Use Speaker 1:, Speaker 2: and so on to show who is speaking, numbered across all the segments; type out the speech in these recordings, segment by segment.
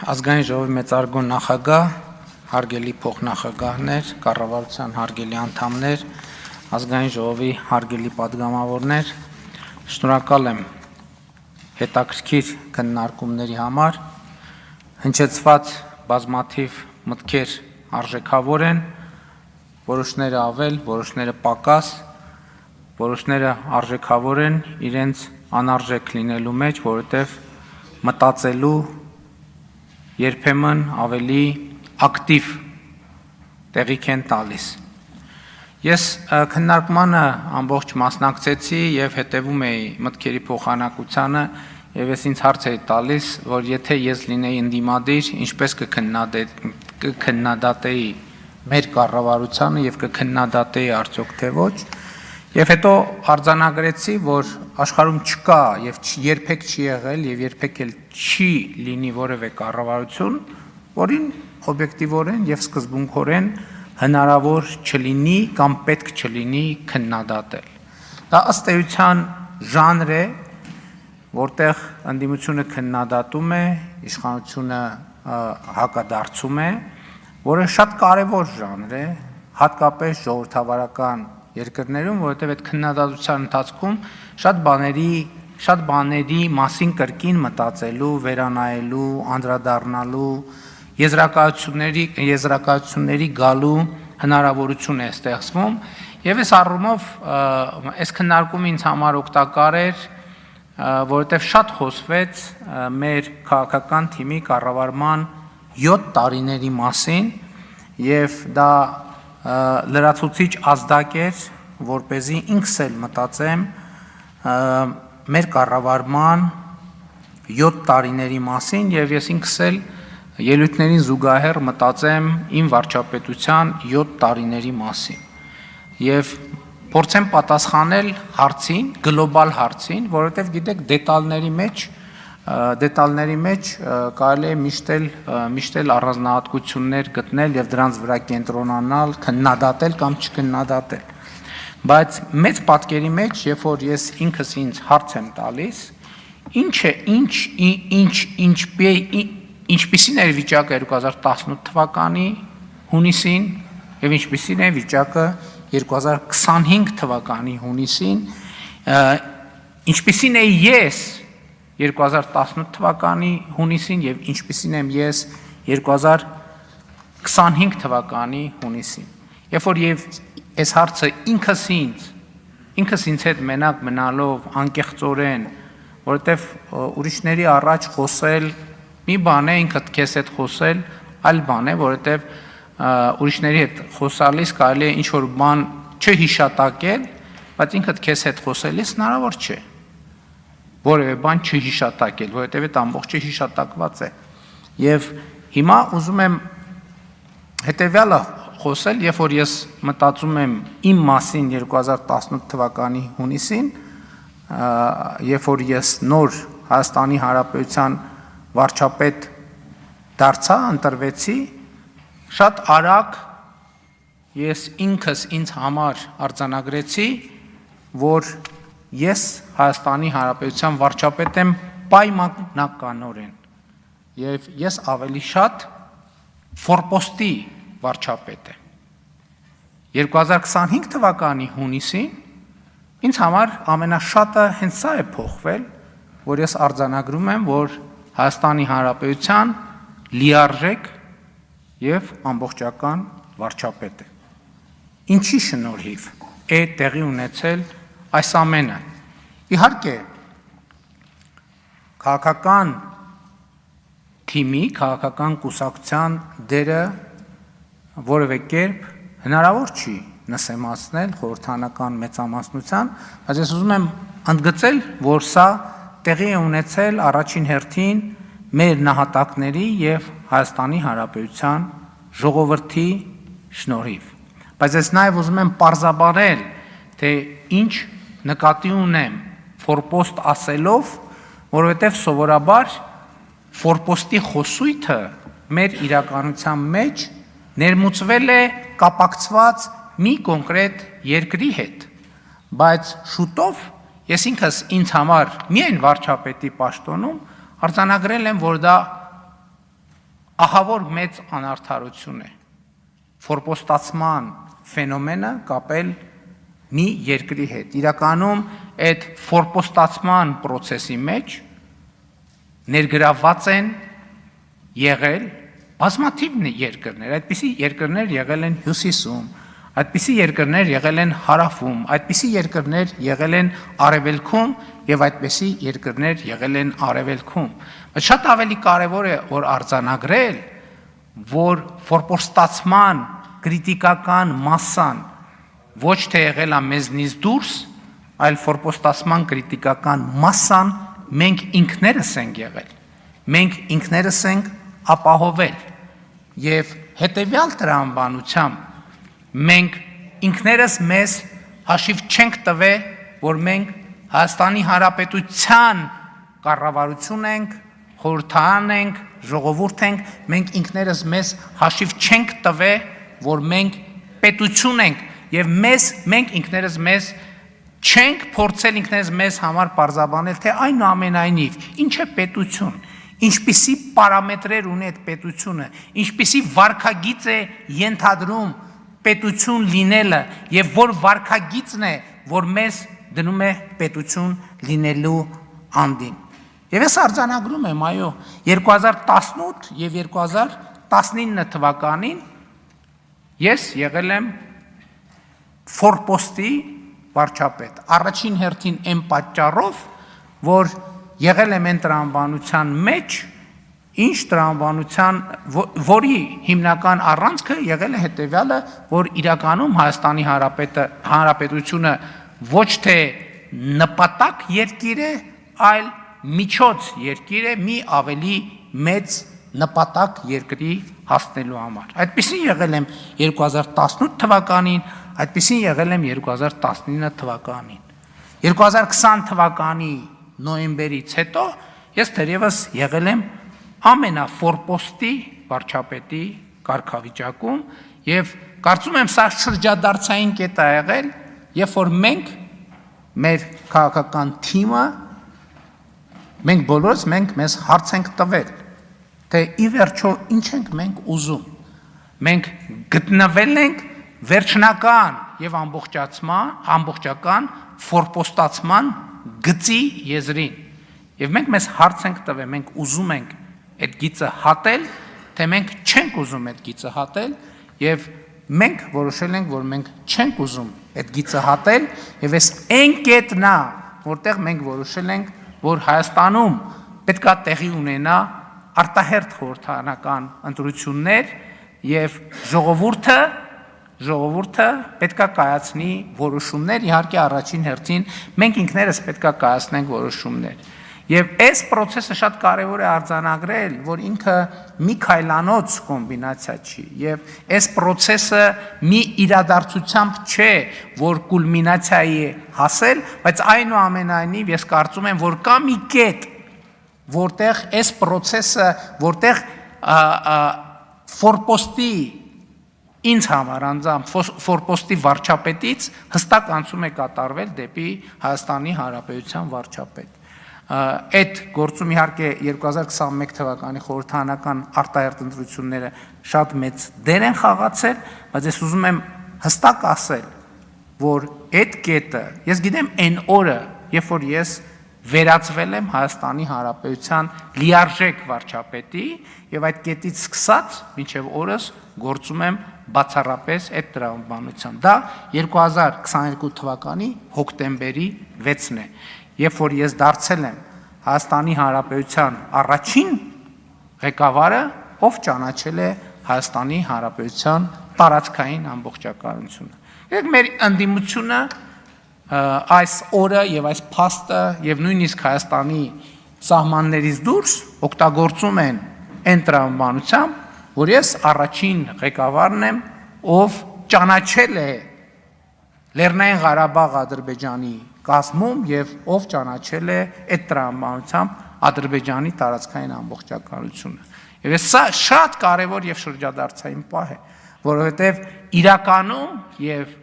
Speaker 1: Ազգային ժողովի մեծարգո նախագահ, հարգելի փոխնախագահներ, կառավարության հարգելի անդամներ, ազգային ժողովի հարգելի падգամավորներ, շնորհակալ եմ հետաքրքիր քննարկումների համար, հնչեցված բազմաթիվ մտքեր արժեքավոր են, որոշները ավել, որոշները պակաս, որոշները արժեքավոր են իրենց անարժեք լինելու մեջ, որովհետև մտածելու երբեմն ավելի ակտիվ տեղիք են տալիս։ Ես քննարկմանը ամբողջ մասնակցեցի եւ հետևում էի մտքերի փոխանակությանը եւ ես ինձ հարց էի տալիս, որ եթե ես լինեի ընդդիմադիր, ինչպես կքննադատեի մեր կառավարությանը եւ կքննադատեի արդյոք թե ոչ, եւ հետո արձանագրեցի, որ աշխարհում չկա եւ երբեք չի եղել եւ երբեք էլ չի լինի որևէ կառավարություն, որին օբյեկտիվորեն եւ սկզբունքորեն հնարավոր չլինի կամ պետք չլինի քննադատել։ Դա ըստ էության ժանր է, որտեղ ընդդիմությունը քննադատում է, իշխանությունը հակադարձում է, որը շատ կարևոր ժանր է, հատկապես ժողովրդավարական երկրներում, որովհետև այդ քննադատության ընթացքում շատ բաների մասին կրկին մտածելու, վերանայելու, անդրադառնալու, եզրակացությունների գալու հնարավորություն է ստեղծվում, եւ այս առումով այս քննարկումը ինձ համար օգտակար էր, որովհետև շատ խոսվեց մեր քաղաքական թիմի կառավարման 7 տարիների մասին, եւ դա լրացուցիչ ազդակ էր, որպեսզի ինքս էլ մտածեմ մեր կառավարման 7 տարիների մասին եւ ես ինքս էլ ելույթներին զուգահեռ մտածեմ իմ վարչապետության 7 տարիների մասին եւ փորձեմ պատասխանել հարցին, գլոբալ հարցին, որովհետեւ գիտեք դետալների մեջ կարելի է միշտ էլ առանձնահատկություններ գտնել եւ դրանց վրա կենտրոնանալ, քննադատել կամ չքննադատել։ Բայց մեծ պատկերի մեջ, երբ որ ես ինքս ինձ հարց եմ տալիս, ինչպիսին էր վիճակը 2018 թվականի հունիսին եւ ինչպիսին է վիճակը 2025 թվականի հունիսին, ինչպիսին է ես 2018 թվականի հունիսին եւ ինչպիսին եմ ես 2025 թվականի հունիսին։ Երբ որ եւ այս հարցը ինքս ինձ հետ մենակ մնալով անկեղծորեն, որովհետեւ ուրիշների առաջ խոսել մի բան է, ինքդ քեզ հետ խոսել այլ բան է, որովհետեւ ուրիշների հետ խոսալիս կարելի է ինչ որ բան չհիշատակել, բայց ինքդ քեզ հետ խոսելիս հնարավոր չէ որևէ բան չհիշատակել, որովհետև այդ ամբողջը հիշատակված է։ Եվ հիմա ուզում եմ հետևյալը խոսել, երբ որ ես մտածում եմ իմ մասին 2018 թվականի հունիսին, երբ որ ես նոր Հայաստանի Հանրապետության վարչապետ դարձա, ընտրվեցի, շատ արագ ես ինքս ինձ համար արձանագրեցի, որ ես Հայաստանի Հանրապետության վարչապետ եմ պայմանականորեն եւ ես ավելի շատ ֆորպոստի վարչապետ եմ։ 2025 թվականի հունիսին ինձ համար ամենաշատը հենց սա է փոխվել, որ ես արձանագրում եմ, որ Հայաստանի Հանրապետության լիարժեք եւ ամբողջական վարչապետ է։ Ինչի շնորհիվ է տեղի ունեցել այս ամենը։ Իհարկե, քաղաքական թիմի, քաղաքական կուսակցության դերը որևէ կերպ հնարավոր չի նսեմացնել խորհրդանական մեծամասնության, բայց ես ուզում եմ ընդգծել, որ սա տեղի է ունեցել առաջին հերթին մեր նահատակների եւ Հայաստանի Հանրապետության ժողովրդի շնորհիվ։ Բայց ես նաեւ ուզում եմ պարզաբանել, թե ինչ նկատի ունեմ ֆորպոստ ասելով, որովհետև սովորաբար ֆորպոստի խոսույթը մեր իրականության մեջ ներմուծվել է կապակցված մի կոնկրետ երկրի հետ, բայց շուտով ես ինքս ինձ համար միայն վարչապետի պաշտոնում արձանագրել եմ, որ դա ահավոր մեծ անարդարություն է ֆորպոստացման ֆենոմենը կապել մի երկրի հետ։ Իրականում այդ ֆորպոստացման process-ի մեջ ներգրավված են եղել բազմաթիվ երկրներ, այդպիսի երկրներ եղել են հյուսիսում, այդպիսի երկրներ եղել են հարավում, այդպիսի երկրներ եղել են արևելքում եւ այդպիսի երկրներ եղել են արևելքում։ Բայց շատ ավելի կարեւոր է որ արձանագրել, որ ֆորպոստացման քրիտիկական մասսան ոչ թե եղել է մեզնից դուրս, այլ ֆորպոստացման քրիտիկական մասսան մենք ինքներս ենք եղել։ Մենք ինքներս ենք ապահովել եւ հետեւյալ տրամաբանությամբ մենք ինքներս մեզ հաշիվ չենք տվել, որ մենք Հայաստանի Հանրապետության կառավարություն ենք, խորհրդարան ենք, ժողովուրդ ենք, մենք ինքներս մեզ հաշիվ չենք տվել, որ մենք պետություն ենք եւ մենք ինքներս մեզ չենք փորձել ինքներս մեզ համար պարզաբանել, թե այնուամենայնիվ ինչ է պետություն, ինչպիսի պարամետրեր ունի այդ պետությունը, ինչպիսի վարքագիծ է ենթադրում պետություն լինելը եւ որ վարքագիծն է, որ մեզ դնում է պետություն լինելու անդին։ Եվ ես արձանագրում եմ, այո, 2018 եւ 2019 թվականին ես եղել եմ ֆորպոստի վարչապետ։ Առաջին հերթին այն պատճառով, որ եղել եմ այն տրամաբանության մեջ, ինչ տրամաբանության, որի հիմնական առանցքը եղել է հետևյալը, որ իրականում Հայաստանի Հանրապետությունը ոչ թե նպատակ երկիր է, այլ միջոց երկիր է մի ավելի մեծ նպատակ երկրի հասնելու համար։ Այդպիսին եղել եմ 2018 թվականին, այդպիսին եղել եմ 2019 թվականին։ 2020 թվականի նոյեմբերից հետո ես թերևս եղել եմ ամենաֆորպոստի վարչապետի կարգավիճակում եւ կարծում եմ սա շրջադարձային կետ է եղել, երբ որ մենք մեր քաղաքական թիմը մենք բոլորս մեզ հարց ենք տվել, թե ի վերջո ինչ ենք մենք ուզում։ Մենք գտնվել ենք վերջնական եւ ամբողջական ֆորպոստացման գծի եզրին։ Եվ մենք մեզ հարց ենք տվել, մենք ուզում ենք այդ գիծը հատել, թե մենք չենք ուզում այդ գիծը հատել, եւ մենք որոշել ենք, որ մենք չենք ուզում այդ գիծը հատել, եւ այս այն կետն է, որտեղ մենք որոշել ենք, որ Հայաստանում պետք է տեղի ունենա արտահերթ խորհրդարանական ընտրություններ եւ ժողովուրդը պետք է կայացնի որոշումներ, իհարկե առաջին հերթին մենք ինքներս պետք է կայացնենք որոշումներ։ Եվ այս process-ը շատ կարևոր է արձանագրել, որ ինքը մի քայլանոց կոմբինացիա չի, եւ այս process-ը մի իրադարձությամբ չէ, որ կուլմինացիայի է հասել, բայց այնուամենայնիվ ես կարծում եմ, որ կա մի կետ, որտեղ այս process-ը, որտեղ ֆորպոստի ինձ համար անձամբ ֆորպոստի վարչապետից հստակ անցում է կատարվել դեպի Հայաստանի Հանրապետության վարչապետ։ Այդ գործում իհարկե 2021 թվականի խորհրդարանական արտահերթ ընտրությունները շատ մեծ դեր են խաղացել, բայց ես ուզում եմ հստակ ասել, որ այդ կետը, ես գիտեմ այն օրը, երբ որ ես վերածվել եմ Հայաստանի Հանրապետության լիարժեք վարչապետի եւ այդ կետից սկսած մինչեւ օրս գործում եմ բացառապես այդ տրամաբանությամբ։ Դա 2022 թվականի հոկտեմբերի 6-ն է, երբ որ ես դարձել եմ Հայաստանի Հանրապետության առաջին ղեկավարը, ով ճանաչել է Հայաստանի Հանրապետության տարածքային ամբողջականությունը։ Եվ մեր ընդդիմությունը այս օրը եւ այս փաստը եւ նույնիսկ Հայաստանի սահմաններից դուրս օգտագործում են այն տրամաբանությամբ, որ ես առաջին ղեկավարն եմ, ով ճանաչել է Լեռնային Ղարաբաղ Ադրբեջանի կազմում եւ ով ճանաչել է այդ տրամաբանությամբ Ադրբեջանի տարածքային ամբողջականությունը։ Եվ սա շատ կարեւոր եւ շրջադարձային պահ է, որովհետեւ իրականում եւ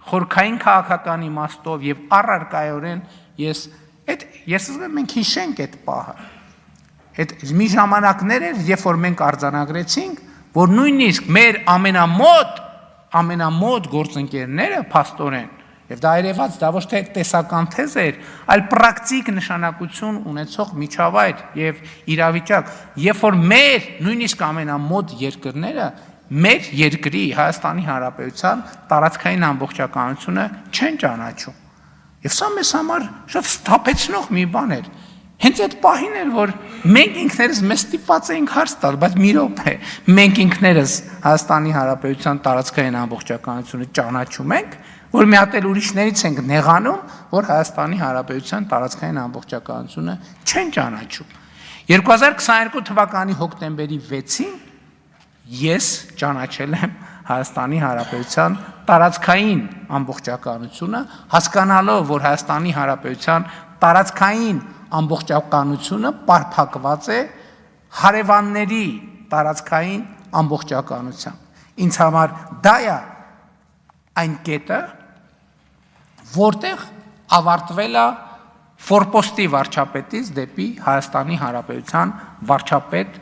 Speaker 1: խորքային քաղաքական իմաստով եւ առարկայորեն ես ուզում եմ մենք հիշենք այդ պահը։ Այդ մի ժամանակներ էր, երբ որ մենք արձանագրեցինք, որ նույնիսկ մեր ամենամոտ գործընկերները փաստորեն, եւ դա երևաց, դա ոչ թե տեսական թեզ էր, այլ պրակտիկ նշանակություն ունեցող միջավայր եւ իրավիճակ, երբ որ մեր նույնիսկ ամենամոտ երկրները մեր երկրի Հայաստանի Հանրապետության տարածքային ամբողջականությունը չեն ճանաչում։ Եվ սա մեզ համար շատ սթափեցնող մի բան էր։ Հենց այդ պահին էր, որ մենք ինքներս մեզ ստիպված էինք հարց տալ, բայց մի րոպե, մենք ինքներս Հայաստանի Հանրապետության տարածքային ամբողջականությունը ճանաչում ենք, որ մի հատ էլ ուրիշներից ենք նեղանում, որ Հայաստանի Հանրապետության տարածքային ամբողջականությունը չեն ճանաչում։ 2022 թվականի հոկտեմբերի 6-ին ես ճանաչել եմ Հայաստանի Հանրապետության տարածքային ամբողջականությունը, հասկանալով, որ Հայաստանի Հանրապետության տարածքային ամբողջականությունը պարփակված է հարևանների տարածքային ամբողջականությամբ։ Ինձ համար դա է այն կետը, որտեղ ավարտվել է ֆորպոստի վարչապետից դեպի Հայաստանի Հանրապետության վարչապետ